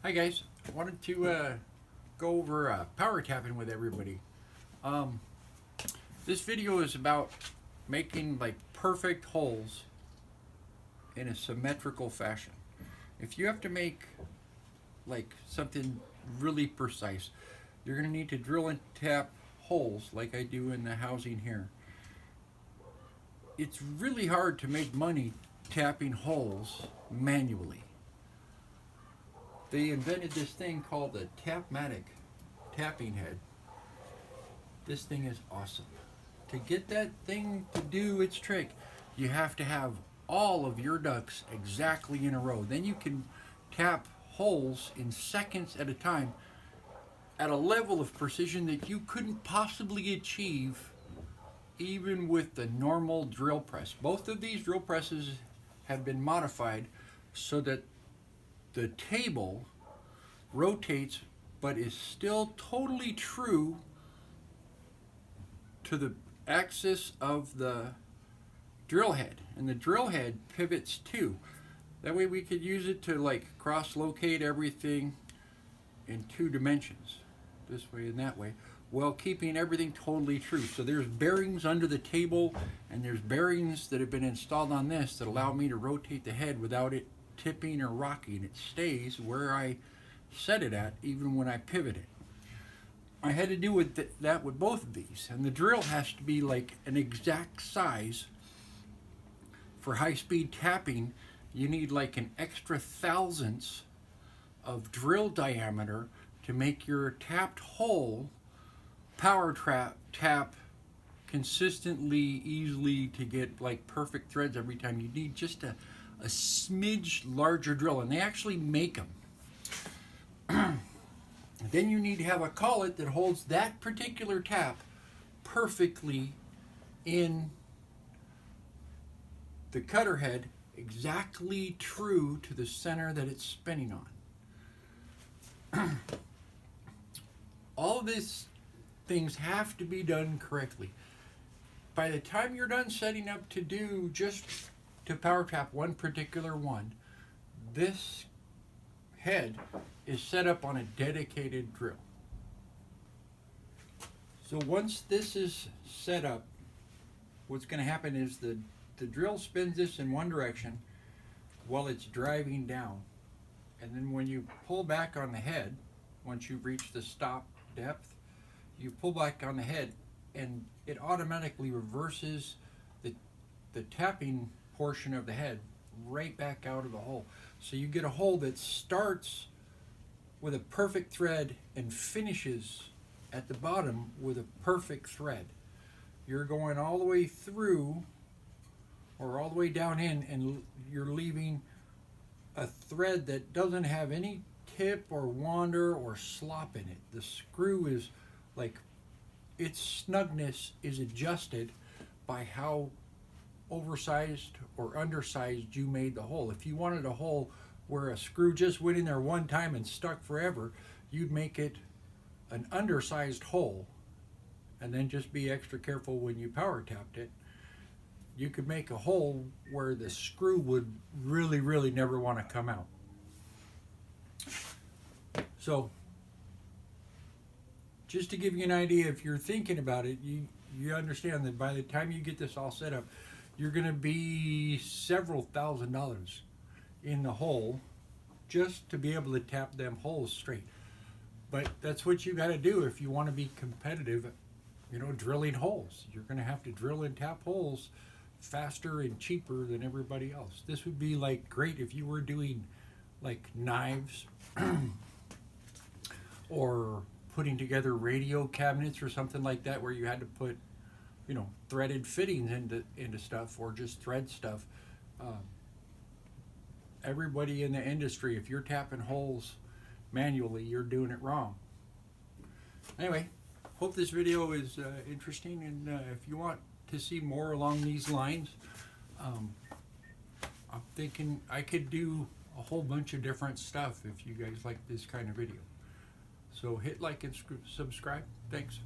Hi guys, I wanted to go over power tapping with everybody. Um, this video is about making like perfect holes in a symmetrical fashion. If you have to make like something really precise, you're going to need to drill and tap holes like I do in the housing here. It's really hard to make money tapping holes manually. They invented this thing called the Tapmatic tapping head. This thing is awesome. To get that thing to do its trick, you have to have all of your ducks exactly in a row. Then you can tap holes in seconds at a time at a level of precision that you couldn't possibly achieve even with the normal drill press. Both of these drill presses have been modified so that the table rotates but is still totally true to the axis of the drill head, and the drill head pivots too. That way we could use it to like cross locate everything in 2 dimensions, this way and that way, while keeping everything totally true. So there's bearings under the table, and there's bearings that have been installed on this that allow me to rotate the head without it tipping or rocking. It stays where I set it at even when I pivot it. I had to do with that with both of these, and the drill has to be like an exact size. For high-speed tapping, you need like an extra thousandths of drill diameter to make your tapped hole power tap consistently, easily, to get like perfect threads every time. You need just a smidge larger drill, and they actually make them. Then you need to have a collet that holds that particular tap perfectly in the cutter head, exactly true to the center that it's spinning on. All of these things have to be done correctly. By the time you're done setting up to do just to power tap one particular one, this head is set up on a dedicated drill. So once this is set up, what's going to happen is the drill spins this in one direction while it's driving down. And then when you pull back on the head, once you've reached the stop depth, you pull back on the head and it automatically reverses the tapping portion of the head right back out of the hole. So you get a hole that starts with a perfect thread and finishes at the bottom with a perfect thread. You're going all the way through or all the way down in, and you're leaving a thread that doesn't have any tip or wander or slop in it. The screw is like, its snugness is adjusted by how oversized or undersized you made the hole. If you wanted a hole where a screw just went in there one time and stuck forever, you'd make it an undersized hole and then just be extra careful when you power tapped it. You could make a hole where the screw would really never want to come out. So just to give you an idea, if you're thinking about it, you understand that by the time you get this all set up, you're going to be several $1,000s in the hole just to be able to tap them holes straight. But that's what you got to do if you want to be competitive, drilling holes. You're going to have to drill and tap holes faster and cheaper than everybody else. This would be like great if you were doing like knives or putting together radio cabinets or something like that, where you had to put threaded fittings into stuff, or just thread stuff. Everybody in the industry, if you're tapping holes manually, you're doing it wrong. Anyway, hope this video is interesting, and if you want to see more along these lines, I'm thinking I could do a whole bunch of different stuff if you guys like this kind of video. So hit like and subscribe. Thanks.